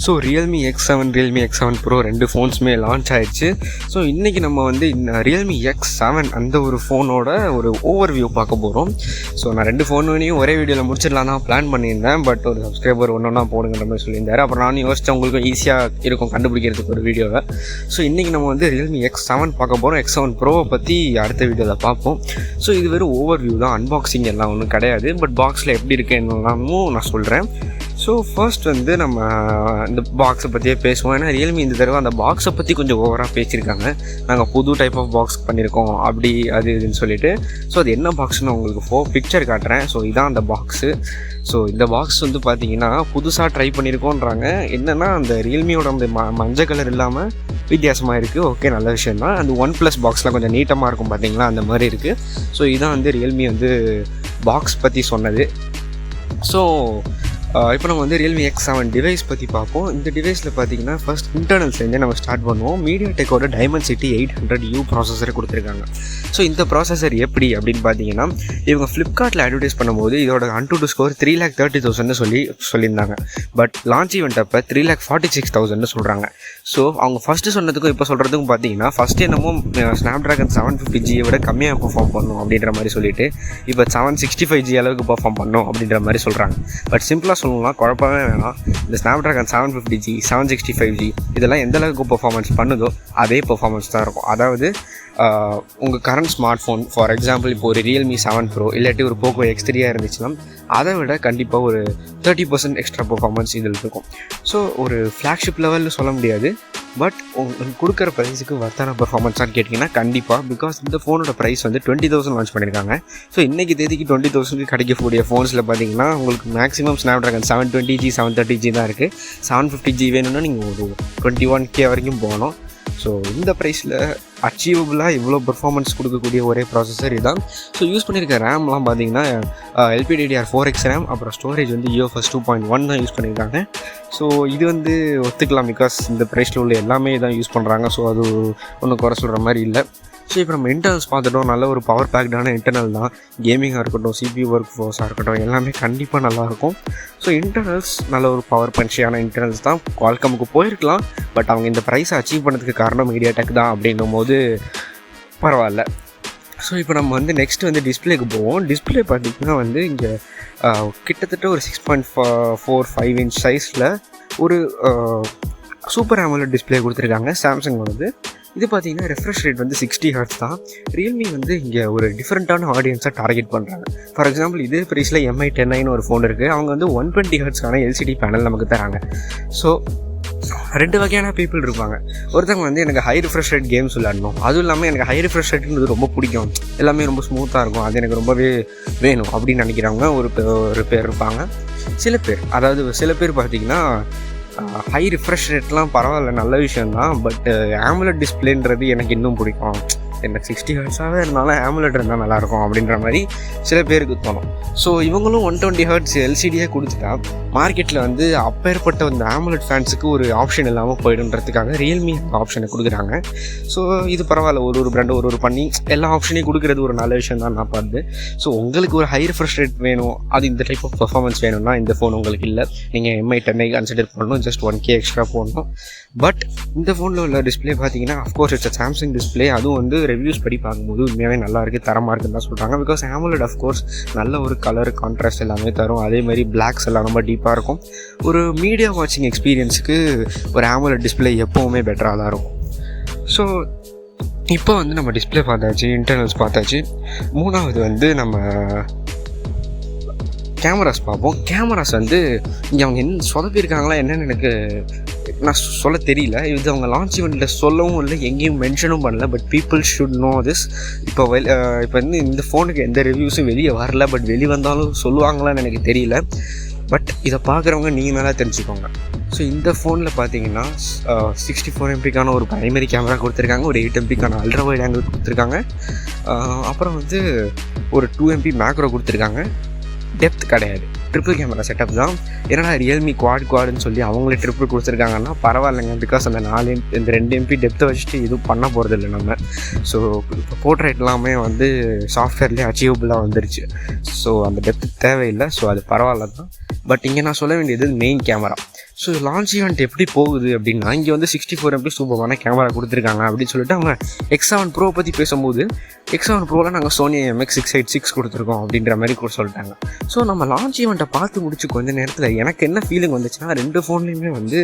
So Realme X7, Realme X7 Pro ரெண்டு ஃபோன்ஸுமே launch ஆயிடுச்சு. So இன்றைக்கி நம்ம வந்து Realme X7 அந்த ஒரு ஃபோனோட ஒரு ஓவர்வியூ பார்க்க போகிறோம். ஸோ நான் ரெண்டு ஃபோனையும் ஒரே வீடியோவில் முடிச்சிடலாம் தான் பிளான் பண்ணியிருந்தேன். பட் ஒரு சப்ஸ்கிரைபர் ஒன்றா போடுங்கிற மாதிரி சொல்லியிருந்தார். அப்புறம் நானும் யோசிச்சேன் உங்களுக்கும் ஈஸியாக இருக்கும் கண்டுபிடிக்கிறதுக்கு ஒரு வீடியோவை. ஸோ இன்றைக்கி நம்ம வந்து Realme X7 பார்க்க போகிறோம். X7 Pro பற்றி அடுத்த வீடியோவில் பார்ப்போம். ஸோ இது வெறும் ஓவர்வியூ தான், அன்பாக்சிங் எல்லாம் ஒன்றும் கிடையாது. பட் பாக்ஸில் எப்படி இருக்குன்னு நான் சொல்கிறேன். ஸோ ஃபர்ஸ்ட் வந்து நம்ம இந்த பாக்ஸை பற்றியே பேசுவோம். ஏன்னா ரியல்மி இந்த தடவை அந்த பாக்ஸை பற்றி கொஞ்சம் ஓவராக பேசியிருக்காங்க. நாங்கள் புது டைப் ஆஃப் பாக்ஸ் பண்ணியிருக்கோம் அப்படி அது இதுன்னு சொல்லிட்டு. ஸோ அது என்ன பாக்ஸ்ன்னு உங்களுக்கு பிக்சர் காட்டுறேன். ஸோ இதான் அந்த பாக்ஸு. ஸோ இந்த பாக்ஸ் வந்து பார்த்தீங்கன்னா புதுசாக ட்ரை பண்ணியிருக்கோன்றாங்க. என்னென்னா அந்த ரியல்மியோட அந்த மஞ்சள் கலர் இல்லாமல் வித்தியாசமாக இருக்குது. ஓகே, நல்ல விஷயம் தான். அந்த OnePlus பாக்ஸ்லாம் கொஞ்சம் நீட்டமாக இருக்கும் பார்த்தீங்களா, அந்த மாதிரி இருக்குது. ஸோ இதான் வந்து ரியல்மி வந்து பாக்ஸ் பற்றி சொன்னது. ஸோ இப்போ நம்ம வந்து Realme X7 டிவைஸ் பற்றி பார்ப்போம். இந்த டிவைஸில் பார்த்தீங்கன்னா ஃபர்ஸ்ட் இன்டர்னல்ஸ்லேருந்தே நம்ம ஸ்டார்ட் பண்ணுவோம். MediaTekோட Dimensity 800U ப்ராசஸரை கொடுத்துருக்காங்க. ஸோ இந்த ப்ராசஸர் எப்படி அப்படின்னு பார்த்தீங்கன்னா, இவங்க ஃப்ளிப்கார்ட்டில் அட்வர்டைஸ் பண்ணும்போது இதோட AnTuTu ஸ்கோர் 3,30,000 சொல்லியிருந்தாங்க. பட் லான்ச் ஈவெண்ட் அப்போ 3,46,000 சொல்கிறாங்க. ஸோ அவங்க ஃபஸ்ட்டு சொன்னதுக்கும் இப்போ சொல்கிறதுக்கும் பார்த்தீங்கன்னா, ஃபஸ்ட்டு என்னமோ Snapdragon 750G விட கம்மியாக பெர்ஃபார்ம் பண்ணும் அப்படின்ற மாதிரி சொல்லிட்டு இப்போ 765G அளவுக்கு பெர்ஃபார்ம் பண்ணும் அப்படின்ற மாதிரி சொல்கிறாங்க. பட் சிம்பிளாக சொல்லலாம், குழப்பமே வேணாம். இந்த Snapdragon 750G 765G இதெல்லாம் எந்த அளவுக்கு பெர்ஃபார்மன்ஸ் பண்ணுதோ அதே பெர்ஃபார்மன்ஸ் தான் இருக்கும். அதாவது உங்கள் current smart phone for example இப்போ ஒரு Realme 7 Pro இல்லாட்டி ஒரு Poco X3 இருந்துச்சுன்னா அதை விட கண்டிப்பாக ஒரு 30% எக்ஸ்ட்ரா பெர்ஃபார்மன்ஸ் இதில் இருக்கும். ஸோ ஒரு ஃப்ளாக்ஷிப் லெவல்னு சொல்ல முடியாது. பட் உங்களுக்கு கொடுக்குற ப்ரைஸுக்கு வர்த்தான பெர்ஃபார்மன்ஸான்னு கேட்டிங்கன்னா கண்டிப்பாக. பிகாஸ் இந்த ஃபோனோட ப்ரைஸ் வந்து 20,000 லான்ச் பண்ணியிருக்காங்க. ஸோ இன்றைக்கி தேதிக்கு 20,000 கிடைக்கக்கூடிய ஃபோன்ஸில் பார்த்தீங்கன்னா உங்களுக்கு மேக்ஸிமம் Snapdragon 720G 730G தான் இருக்குது. 750G வேணும்னா நீங்கள் ஒரு 21K வரைக்கும் போகணும். ஸோ இந்த ப்ரைஸில் அச்சீவபுளாக இவ்வளோ பெர்ஃபார்மன்ஸ் கொடுக்கக்கூடிய ஒரே ப்ராசஸர் இதுதான். ஸோ யூஸ் பண்ணியிருக்க ரேம்லாம் பார்த்தீங்கன்னா LPDDR4X ரேம், அப்புறம் ஸ்டோரேஜ் வந்து UFS 2.1 தான் யூஸ் பண்ணியிருக்காங்க. ஸோ இது வந்து ஒத்துக்கலாம், பிகாஸ் இந்த ப்ரைஸில் உள்ள எல்லாமே தான் யூஸ் பண்ணுறாங்க. ஸோ அது ஒன்றும் குறை சொல்கிற மாதிரி இல்லை. ஸோ இப்போ நம்ம இன்டர்னல்ஸ் பார்த்துட்டோம். நல்ல ஒரு பவர் பேக்டான இன்டர்னல் தான். கேமிங்காக இருக்கட்டும், CPU ஒர்க் ஃபோர்ஸாக இருக்கட்டும், எல்லாமே கண்டிப்பாக நல்லாயிருக்கும். ஸோ இன்டர்னல்ஸ் நல்ல ஒரு பவர் பஞ்சியான இன்டர்னல்ஸ் தான். குவால்காமுக்கு போயிருக்கலாம், பட் அவங்க இந்த ப்ரைஸை அச்சீவ் பண்ணதுக்கு காரணம் MediaTek தான் அப்படின்னும் போது பரவாயில்ல. ஸோ இப்போ நம்ம வந்து நெக்ஸ்ட் வந்து டிஸ்பிளேக்கு போவோம். டிஸ்பிளே பார்த்திங்கன்னா வந்து இங்கே கிட்டத்தட்ட ஒரு 6.45 இன்ச் சைஸில் ஒரு சூப்பர் AMOLED டிஸ்பிளே கொடுத்துருக்காங்க சாம்சங்கோடது. இது பார்த்தீங்கன்னா ரெஃப்ரெஷ் ரேட் வந்து 60 Hz தான். ரியல்மி வந்து இங்கே ஒரு டிஃப்ரெண்ட்டான ஆடியன்ஸை டார்கெட் பண்ணுறாங்க. ஃபார் எக்ஸாம்பிள் இதே ப்ரைஸில் MI 10i ஒரு ஃபோன் இருக்குது. அவங்க வந்து 120 Hzக்கான LCD பேனல் நமக்கு தராங்க. ஸோ ரெண்டு வகையான பீப்புள் இருப்பாங்க. ஒருத்தவங்க வந்து எனக்கு ஹை ரிஃப்ரெஷ் ரேட் கேம்ஸ் விளையாடணும், அதுவும் இல்லாமல் எனக்கு ஹை ரிஃப்ரெஷ் ரேட்டுன்றது ரொம்ப பிடிக்கும், எல்லாமே ரொம்ப ஸ்மூத்தாக இருக்கும், அது எனக்கு ரொம்பவே வேணும் அப்படின்னு நினைக்கிறவங்க ஒரு பேர் இருப்பாங்க. சில பேர் பார்த்திங்கன்னா ஹை ரிஃப்ரெஷ் ரேட்லாம் பரவாயில்ல, நல்ல விஷயந்தான். பட் AMOLED டிஸ்பிளேன்றது எனக்கு இன்னும் பிடிக்கும், எனக்கு 60 Hzவே இருந்தாலும் AMOLED இருந்தால் நல்லாயிருக்கும் அப்படின்ற மாதிரி சில பேருக்கு தோணும். ஸோ இவங்களும் 120 Hz LCDயே கொடுத்துட்டா மார்க்கெட்டில் வந்து அப்பேற்பட்ட அந்த AMOLED ஃபேன்ஸுக்கு ஒரு ஆப்ஷன் இல்லாமல் போய்டுன்றதுக்காக ரியல்மி ஆப்ஷனை கொடுக்குறாங்க. ஸோ இது பரவாயில்ல, ஒரு பிராண்டு ஒரு பண்ணி எல்லா ஆப்ஷனையும் கொடுக்குறது ஒரு நல்ல விஷயம் தான் நான் பார்த்து. ஸோ உங்களுக்கு ஒரு ஹை ரிஃப்ரெஷ் ரேட் வேணும், அது இந்த டைப் ஆஃப் பர்ஃபார்மன்ஸ் வேணும்னா இந்த ஃபோன் உங்களுக்கு இல்லை. நீங்கள் MI 10i கன்சிடர் பண்ணணும், ஜஸ்ட் 1K எக்ஸ்ட்ரா போடணும். பட் இந்த ஃபோனில் உள்ள டிஸ்பிளே பார்த்தீங்கன்னா அஃப்கோர்ஸ் இட்ஸ் சாம்சங் டிஸ்பிளே. அதுவும் வந்து ரிவ்யூஸ் படி பார்க்கும்போது உண்மையாகவே நல்லா இருக்குது, தரமாக இருக்குன்னு தான் சொல்கிறாங்க. பிகாஸ் AMOLED அஃப்கோர்ஸ் நல்ல ஒரு கலர் கான்ட்ராஸ்ட் எல்லாமே தரும். அதே மாதிரி பிளாக்ஸ் எல்லாம் ரொம்ப டீப்பாக இருக்கும். ஒரு மீடியா வாட்சிங் எக்ஸ்பீரியன்ஸுக்கு ஒரு AMOLED டிஸ்பிளே எப்போவுமே பெட்டராக தான் இருக்கும். ஸோ இப்போ வந்து நம்ம டிஸ்பிளே பார்த்தாச்சு, இன்டர்னல்ஸ் பார்த்தாச்சு. மூணாவது வந்து நம்ம கேமராஸ் பார்ப்போம். கேமராஸ் வந்து இங்கே அவங்க என்ன சொதப்பியிருக்காங்களா என்னென்னு எனக்கு நான் சொல்ல தெரியல. இது அவங்க லான்ச் ஈவெண்ட்டில் சொல்லவும் இல்லை, எங்கேயும் மென்ஷனும் பண்ணல. But people should know this. இப்போ வந்து இந்த ஃபோனுக்கு எந்த ரிவ்யூஸும் வெளியே வரல. பட் வெளியே வந்தாலும் சொல்லுவாங்களான்னு எனக்கு தெரியல. பட் இதை பார்க்குறவங்க நீங்கள் மேலே தெரிஞ்சுக்கோங்க. ஸோ இந்த ஃபோனில் பார்த்தீங்கன்னா 64 MPக்கான ஒரு ப்ரைமரி கேமரா கொடுத்துருக்காங்க, ஒரு 8 MPக்கான அல்ட்ரா வைட் ஆங்கிள் கொடுத்துருக்காங்க, அப்புறம் வந்து ஒரு 2 MP மேக்ரோ கொடுத்துருக்காங்க. டெப்த் கிடையாது, ட்ரிபிள் கேமரா செட்டப் தான். ஏன்னா ரியல்மி குவாடுன்னு சொல்லி அவங்களே ட்ரிபிள் கொடுத்துருக்காங்கன்னா பரவாயில்லைங்க. பிகாஸ் அந்த 2 MP டெப்த்தை வச்சுட்டு எதுவும் பண்ண போகிறது இல்லை நம்ம. ஸோ இப்போ போர்ட்ரேட் எல்லாமே வந்து சாஃப்ட்வேர்லேயே அச்சீவபுளாக வந்துருச்சு. ஸோ அந்த டெப்த் தேவையில்லை. ஸோ அது பரவாயில்ல தான். பட் இங்கே நான் சொல்ல வேண்டியது main camera. So launch event எப்படி போகுது அப்படின்னா, இங்கே வந்து 64 MP சூப்பரான கேமரா கொடுத்துருக்காங்க அப்படின்னு சொல்லிட்டு அவங்க X7 Pro பற்றி பேசும்போது X7 Proவில் நாங்கள் சோனி IMX686 கொடுத்துருக்கோம் அப்படின்ற மாதிரி கூட சொல்லிட்டாங்க. ஸோ நம்ம லான்ச் ஈவெண்ட்டை பார்த்து முடிச்சு கொஞ்சம் நேரத்தில் எனக்கு என்ன ஃபீலிங் வந்துச்சுன்னா, 2 ஃபோன்லேயுமே வந்து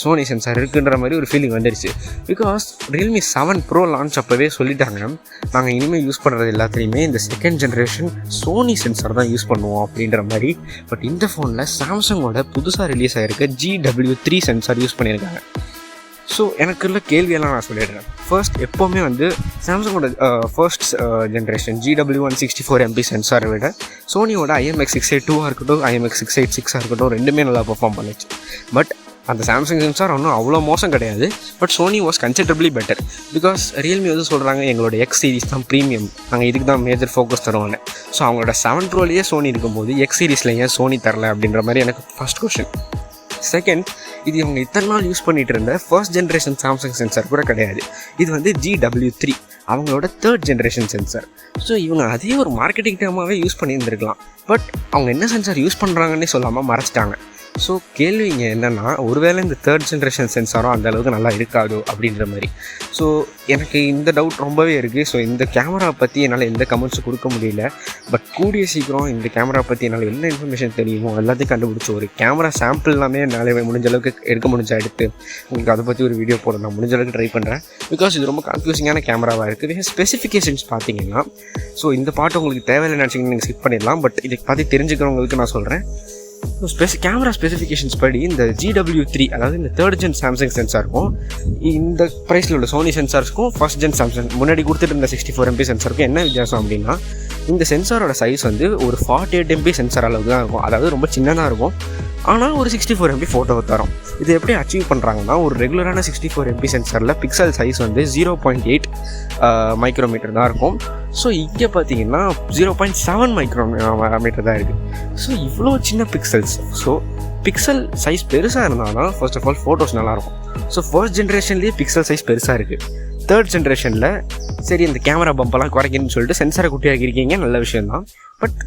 சோனி சென்சார் இருக்குன்ற மாதிரி ஒரு ஃபீலிங் வந்துடுச்சு. பிகாஸ் Realme 7 Pro லான்ச் அப்போவே சொல்லிட்டாங்க, நாங்கள் இனிமேல் யூஸ் பண்ணுறது எல்லாத்துலேயுமே இந்த செகண்ட் ஜென்ரேஷன் சோனி சென்சார் தான் யூஸ் பண்ணுவோம் அப்படின்ற மாதிரி. பட் இந்த ஃபோனில் சாம்சங்கோட புதுசாக ரிலீஸ் ஆகிருக்க GW3 சென்சார் யூஸ் பண்ணியிருக்காங்க. ஸோ எனக்கு உள்ள கேள்வியெல்லாம் நான் சொல்லிடுறேன். ஃபர்ஸ்ட், எப்போவுமே வந்து சாம்சங்கோட ஃபர்ஸ்ட் ஜென்ரேஷன் GW1 64 MP சென்சாரை விட சோனியோட IMX682 இருக்கட்டும், IMX686 இருக்கட்டும், ரெண்டுமே நல்லா பெர்ஃபார்ம் பண்ணிச்சு. பட் அந்த சாம்சங் சென்சார் ஒன்றும் அவ்வளோ மோசம் கிடையாது. But Sony was considerably better. Because Realme வந்து சொல்கிறாங்க, எங்களோட X சீரிஸ் தான் ப்ரீமியம், நாங்கள் இதுக்கு தான் மேஜர் ஃபோக்கஸ் தருவோன்னு. ஸோ அவங்களோட 7 Proலேயே சோனி இருக்கும்போது X சீரிஸில் ஏன் சோனி தரல அப்படின்ற மாதிரி எனக்கு ஃபர்ஸ்ட் கொஸ்டின். செகண்ட், இது இவங்க இத்தனை நாள் யூஸ் பண்ணிகிட்டு இருந்த ஃபர்ஸ்ட் ஜென்ரேஷன் சாம்சங் சென்சார் கூட கிடையாது. இது வந்து GW3 அவங்களோட 3rd ஜென்ரேஷன் சென்சார். ஸோ இவங்க அதே ஒரு மார்க்கெட்டிங் டேர்மாகவே யூஸ் பண்ணியிருந்துருக்கலாம். பட் அவங்க என்ன சென்சார் யூஸ் பண்ணுறாங்கன்னே சொல்லாமல் மறைச்சிட்டாங்க. ஸோ கேள்விங்க என்னென்னா, ஒருவேளை இந்த 3rd ஜென்ரேஷன் சென்சாரும் அந்த அளவுக்கு நல்லா இருக்காதோ அப்படின்ற மாதிரி. ஸோ எனக்கு இந்த டவுட் ரொம்பவே இருக்குது. ஸோ இந்த கேமரா பற்றி என்னால் எந்த கமெண்ட்ஸும் கொடுக்க முடியல. பட் கூடிய சீக்கிரம் இந்த கேமரா பற்றி என்னால் என்ன இன்ஃபர்மேஷன் தெரியுமோ எல்லாத்தையும் கண்டுபிடிச்சி ஒரு கேமரா சாம்பிள் எல்லாமே என்னால் முடிஞ்ச அளவுக்கு எடுக்க முடிஞ்சா எடுத்து உங்களுக்கு அதை பற்றி ஒரு வீடியோ போட நான் முடிஞ்ச அளவுக்கு ட்ரை பண்ணுறேன். பிகாஸ் இது ரொம்ப கன்ஃபியூசிங்கான கேமராவாக இருக்குது. ஸ்பெசிஃபிகேஷன்ஸ் பார்த்தீங்கன்னா, ஸோ இந்த பாட்டு உங்களுக்கு தேவையில்லை நினச்சிங்கன்னா நீங்கள் ஸ்கிப் பண்ணிடலாம். பட் இதை பற்றி தெரிஞ்சுக்கிறவங்களுக்கு நான் சொல்கிறேன். கேமரா ஸ்பெசிஃபிகேஷன்ஸ் படி இந்த GW3 அதாவது இந்த 3rd ஜென் சாம்சங் சென்சாருக்கும் இந்த ப்ரைஸில் உள்ள சோனி சென்சார்ஸ்க்கும் ஃபர்ஸ்ட் ஜென் சாம்சங் முன்னாடி கொடுத்துட்டு இருந்த 64 MP சென்சாருக்கும் என்ன வித்தியாசம் அப்படின்னா, இந்த சென்சாரோட சைஸ் வந்து ஒரு 48 MP சென்சார் அளவுக்கு தான் இருக்கும். அதாவது ரொம்ப சின்னதாக இருக்கும். ஆனால் ஒரு 64 MP ஃபோட்டோவை தரும். இது எப்படி அச்சீவ் பண்ணுறாங்கன்னா, ஒரு ரெகுலரான 64 MP சென்சாரில் பிக்சல் சைஸ் வந்து 0.8 மைக்ரோமீட்டர் தான் இருக்கும். ஸோ இங்கே பார்த்தீங்கன்னா 0.7 மைக்ரோமீட்டர் தான் இருக்குது. ஸோ இவ்வளோ சின்ன பிக்சல்ஸ். ஸோ பிக்சல் சைஸ் பெருசாக இருந்தால் தான் ஃபர்ஸ்ட் ஆஃப் ஆல் ஃபோட்டோஸ் நல்லாயிருக்கும். ஸோ ஃபர்ஸ்ட் ஜென்ரேஷன்லேயே பிக்சல் சைஸ் பெருசாக இருக்குது. 3rd ஜென்ரேஷனில் சரி இந்த கேமரா பம்பெல்லாம் குறைக்கணும்னு சொல்லிட்டு சென்சாரை குட்டியாக்கியிருக்கீங்க, நல்ல விஷயந்தான். பட்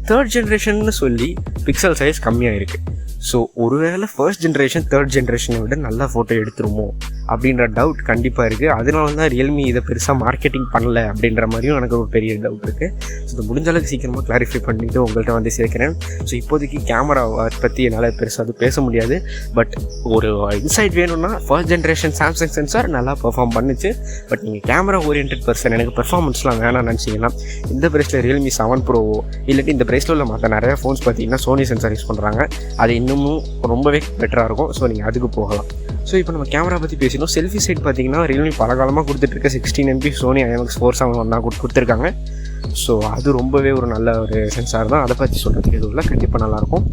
3rd ஜென்ரேஷன்னு சொல்லி பிக்சல் சைஸ் கம்மியாக இருக்குது. ஸோ ஒருவேளை ஃபர்ஸ்ட் ஜென்ரேஷன் 3rd ஜென்ரேஷனை விட நல்லா ஃபோட்டோ எடுத்துருமோ அப்படின்ற டவுட் கண்டிப்பாக இருக்குது. அதனால தான் ரியல்மி இதை பெருசாக மார்க்கெட்டிங் பண்ணல அப்படின்ற மாதிரியும் எனக்கு ஒரு பெரிய டவுட் இருக்குது. ஸோ இது முடிஞ்ச அளவுக்கு சீக்கிரமாக கிளாரிஃபை பண்ணிவிட்டு உங்கள்கிட்ட வந்து சேர்க்குறேன். ஸோ இப்போதைக்கு கேமரா பற்றி என்னால் பெருசாக அது பேச முடியாது. பட் ஒரு இன்சைட் வேணும்னா ஃபர்ஸ்ட் ஜென்ரேஷன் சாம்சங் சென்சார் நல்லா பெர்ஃபார்ம் பண்ணிச்சு. பட் நீங்கள் கேமரா ஓரியன்ட் பர்சன், எனக்கு பெர்ஃபார்மன்ஸ்லாம் வேணாம்னு நினச்சிங்கன்னா இந்த ப்ரைஸில் Realme 7 Pro இல்லாட்டி இந்த ப்ரைஸில் உள்ள மற்ற நிறையா ஃபோன்ஸ் பார்த்தீங்கன்னா சோனி சென்சார் யூஸ் பண்ணுறாங்க. அது இன்னமும் ரொம்பவே பெட்டராக இருக்கும். ஸோ நீங்கள் அதுக்கு போகலாம். ஸோ இப்போ நம்ம கேமரா பற்றி பேசினோம். செல்ஃபி சைட் பார்த்தீங்கன்னா Realme பல காலமாக கொடுத்துட்ருக்க 16 MP சோனி IMX471 தான் கொடுத்துருக்காங்க. ஸோ அது ரொம்பவே ஒரு நல்ல ஒரு சென்சார் தான். அதை பற்றி சொல்கிறதுக்கு எதுவும் இல்லை, கண்டிப்பாக நல்லாயிருக்கும்.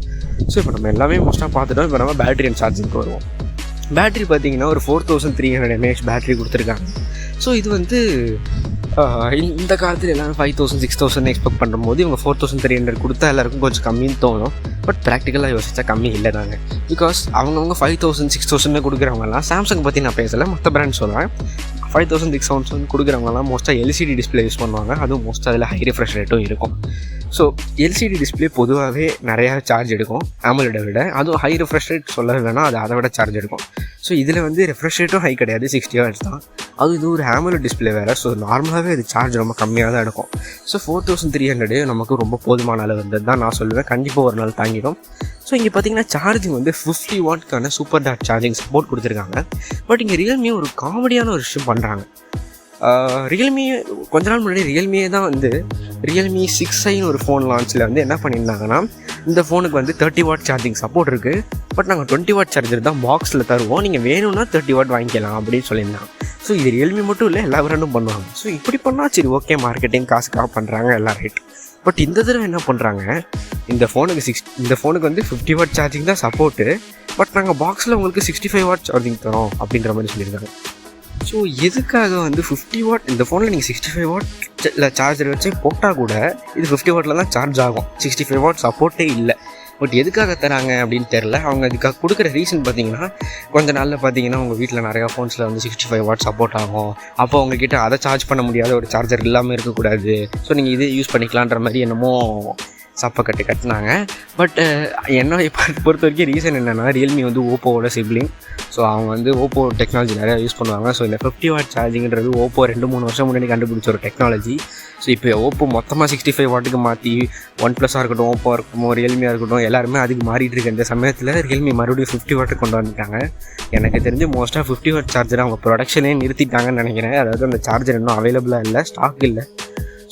ஸோ இப்போ நம்ம எல்லாமே மோஸ்ட்டாக பார்த்துட்டோம். இப்போ நம்ம பேட்டரி அண்ட் சார்ஜிங்க்கு வருவோம். பேட்டரி பார்த்தீங்கன்னா ஒரு 4300 mAh பேட்டரி கொடுத்துருக்காங்க. ஸோ இது வந்து இந்த காலத்தில் எல்லாமே 5000 6000 எக்ஸ்பெக்ட் பண்ணும்போது இவங்க 4300 கொடுத்தா எல்லாருக்கும் கொஞ்சம் கம்மின்னு தோணும். பட் ப்ராக்டிக்கலாக யோசிச்சா கம்மி இல்லை தாங்க. பிகாஸ் அவங்கவுங்க 5000 6000 கொடுக்குறவங்கலாம், சாம்சங் பற்றி நான் பேசலை, மற்ற பிராண்ட் சொல்கிறேன். 5000 6000 கொடுக்குறவங்கலாம் மோஸ்ட்டாக LCD டிஸ்பிளே யூஸ் பண்ணுவாங்க. அதுவும் மோஸ்ட்டாக அதில் ஹை ரெஃப்ரெஷ் ரேட்டும் இருக்கும். ஸோ LCD டிஸ்பிளே பொதுவாகவே நிறையா சார்ஜ் எடுக்கும் AMOLED விட. அதுவும் ஹை ரெஃப்ரெஷ் ரேட் சொல்ல வேணால் அது அதை விட சார்ஜ் எடுக்கும். ஸோ இதில் வந்து ரெஃப்ரெஷ் ரேட்டும் ஹை கிடையாது, 60 Hz தான். அது இது ஒரு AMOLED டிஸ்பிளே வேறு. ஸோ நார்மலாகவே அது சார்ஜ் ரொம்ப கம்மியாக தான் எடுக்கும். ஸோ 4300 நமக்கு ரொம்ப போதுமான அளவு இருந்தது தான் நான் சொல்லுவேன். கண்டிப்பாக ஒரு நாள் தாங்கிடும். ஸோ இங்கே பார்த்தீங்கன்னா சார்ஜிங் வந்து 50 வாட்க்கான சூப்பர் டாட் சார்ஜிங் சப்போர்ட் கொடுத்துருக்காங்க. பட் இங்கே Realme ஒரு காமெடியான ஒரு விஷயம் பண்ணுறாங்க. Realme கொஞ்ச நாள் முன்னாடி Realme தான் வந்து Realme 6i ஒரு ஃபோன் லான்ச்சில் வந்து என்ன பண்ணியிருந்தாங்கன்னா, இந்த ஃபோனுக்கு வந்து 30 வாட் சார்ஜிங் சப்போர்ட் இருக்குது. பட் நாங்கள் 20 வாட் சார்ஜர் தான் பாக்ஸில் தருவோம், நீங்கள் வேணும்னா 30 வாட் வாங்கிக்கலாம் அப்படின்னு சொல்லியிருந்தாங்க. ஸோ இது Realme மட்டும் இல்லை, எல்லா பிராண்டும் பண்ணுவாங்க. ஸோ இப்படி பண்ணால் சரி ஓகே, மார்க்கெட்டிங் காசுக்காக பண்ணுறாங்க, எல்லாம் ரைட். பட் இந்த தடவை என்ன பண்ணுறாங்க, இந்த ஃபோனுக்கு வந்து 50 வாட் சார்ஜிங் தான் சப்போர்ட்டு. பட் நாங்கள் பாக்ஸில் உங்களுக்கு 65 வாட் சார்ஜிங் தரோம் அப்படின்ற மாதிரி சொல்லியிருக்காங்க. ஸோ எதுக்காக வந்து 50 வாட் இந்த ஃபோனில் நீங்கள் 65 வாட்டில் சார்ஜர் வச்சு போட்டால் கூட இது 50 வாட்டில் தான் சார்ஜ் ஆகும். 65 வாட் சப்போர்ட்டே இல்லை. பட் எதுக்காக தராங்க அப்படின்னு தெரில. அவங்க அதுக்காக கொடுக்குற ரீசன் பார்த்தீங்கன்னா, கொஞ்சம் நாளில் பார்த்தீங்கன்னா உங்கள் வீட்டில் நிறையா ஃபோன்ஸில் வந்து 65 வாட் சப்போர்ட் ஆகும். அப்போ உங்ககிட்ட அதை சார்ஜ் பண்ண முடியாத ஒரு சார்ஜர் இல்லாமல் இருக்கக்கூடாது. ஸோ நீங்கள் இதே யூஸ் பண்ணிக்கலான்ற மாதிரி என்னமோ சப்பக்கட்டு கட்டினாங்க. பட் என்னை பொறுத்த வரைக்கும் ரீசன் என்னென்னா, ரியல்மி வந்து ஓப்போவோட சிப்ளிங். ஸோ அவங்க வந்து ஓப்போ டெக்னாலஜி நிறையா யூஸ் பண்ணுவாங்க. ஸோ இந்த 50 வாட் சார்ஜிங்கிறது ஓப்போ 2-3 வருஷம் முன்னாடி கண்டுபிடிச்ச ஒரு டெக்னாலஜி. ஸோ இப்போ ஓப்போ மொத்தமாக 65 வாட்டுக்கு மாற்றி OnePlus-ஆக இருக்கட்டும், ஓப்போ இருக்கட்டும், ரியல்மியாக இருக்கட்டும், எல்லாருமே அதுக்கு மாறிட்டு இருக்க இந்த சமயத்தில் ரியல்மி மறுபடியும் 50 வாட்டுக்கு கொண்டு வந்துட்டாங்க. எனக்கு தெரிஞ்சு மோஸ்ட்டாக 50 வாட் சார்ஜரை அவங்க ப்ரொடக்ஷனே நிறுத்திட்டாங்கன்னு நினைக்கிறேன். அதாவது அந்த சார்ஜர் இன்னும் அவைலபிளாக இல்லை, ஸ்டாக் இல்லை.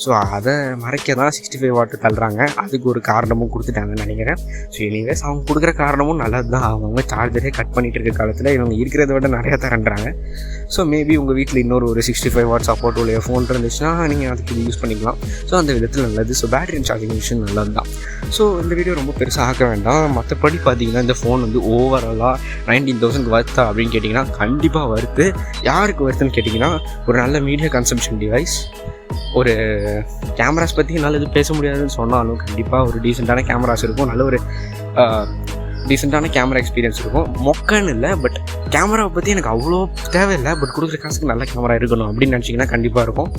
ஸோ அதை மறைக்க தான் 65 வாட்டு தள்ளுறாங்க. அதுக்கு ஒரு காரணமும் கொடுத்துட்டாங்கன்னு நினைக்கிறேன். ஸோ எனிவேஸ் அவங்க கொடுக்குற காரணமும் நல்லது தான். அவங்கவுங்க சார்ஜரே கட் பண்ணிகிட்டு இருக்க காலத்தில் இவங்க இருக்கிறத விட நிறையா தரன்றாங்க. ஸோ மேபி உங்கள் வீட்டில் இன்னொரு 65 வாட் சப்போர்ட் உள்ள ஃபோன் இருந்துச்சுன்னா நீங்கள் அதுக்கு யூஸ் பண்ணிக்கலாம். ஸோ அந்த விதத்தில் நல்லது. ஸோ பேட்டரி சார்ஜிங் மிஷின் நல்லது தான். ஸோ இந்த வீடியோ ரொம்ப பெருசாக ஆக்க வேண்டாம். மற்றபடி பார்த்தீங்கன்னா இந்த ஃபோன் வந்து ஓவராலாக 19,000 வருத்தா அப்படின்னு கேட்டிங்கன்னா கண்டிப்பாக வருது. யாருக்கு வருதுன்னு கேட்டிங்கன்னா, ஒரு நல்ல மீடியா கன்சம்ஷன் டிவைஸ். ஒரு கேமராஸ் பற்றி என்னால் இது பேச முடியாதுன்னு சொன்னாலும் கண்டிப்பாக ஒரு டீசெண்டான கேமராஸ் இருக்கும். நல்ல ஒரு டீசெண்டான கேமரா எக்ஸ்பீரியன்ஸ் இருக்கும். மொக்கன்னு இல்லை, பட் கேமராவை பற்றி எனக்கு அவ்வளோ தேவையில்லை. பட் கொடுக்குற காசுக்கு நல்ல கேமரா இருக்கணும் அப்படின்னு நினச்சிங்கன்னா கண்டிப்பாக இருக்கும்.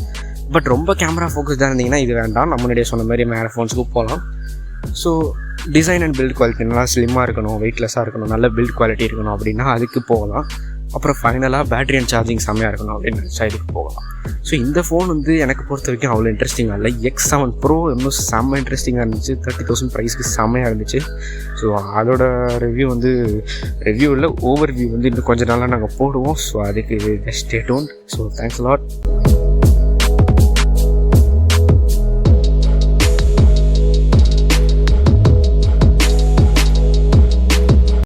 பட் ரொம்ப கேமரா ஃபோக்கஸ்டாக இருந்தீங்கன்னா இது வேண்டாம். நம்ம முன்னாடியே சொன்ன மாதிரி மேலே ஃபோன்ஸுக்கு போகலாம். So design and build quality நல்லா ஸ்லிம்மாக இருக்கணும், வெயிட்லெஸ்ஸாக இருக்கணும், நல்ல பில்ட் குவாலிட்டி இருக்கணும் அப்படின்னா அதுக்கு போகலாம். அப்புறம் ஃபைனலாக பேட்டரி அண்ட் சார்ஜிங் செம்மையாக இருக்கணும் அப்படின்னு நினச்சா இதுக்கு போகலாம். ஸோ இந்த ஃபோன் வந்து எனக்கு பொறுத்த வரைக்கும் அவ்வளோ இன்ட்ரெஸ்டிங்காக இல்லை. X7 Pro இன்னும் செம்ம இன்ட்ரெஸ்டிங்காக இருந்துச்சு. 30,000 ப்ரைஸ்க்கு செம்மையாக இருந்துச்சு. ஸோ அதோட ரிவ்யூ வந்து ஓவர்வியூ வந்து இன்னும் கொஞ்சம் நாளாக நாங்கள் போடுவோம். ஸோ அதுக்கு stay tuned. So thanks lot.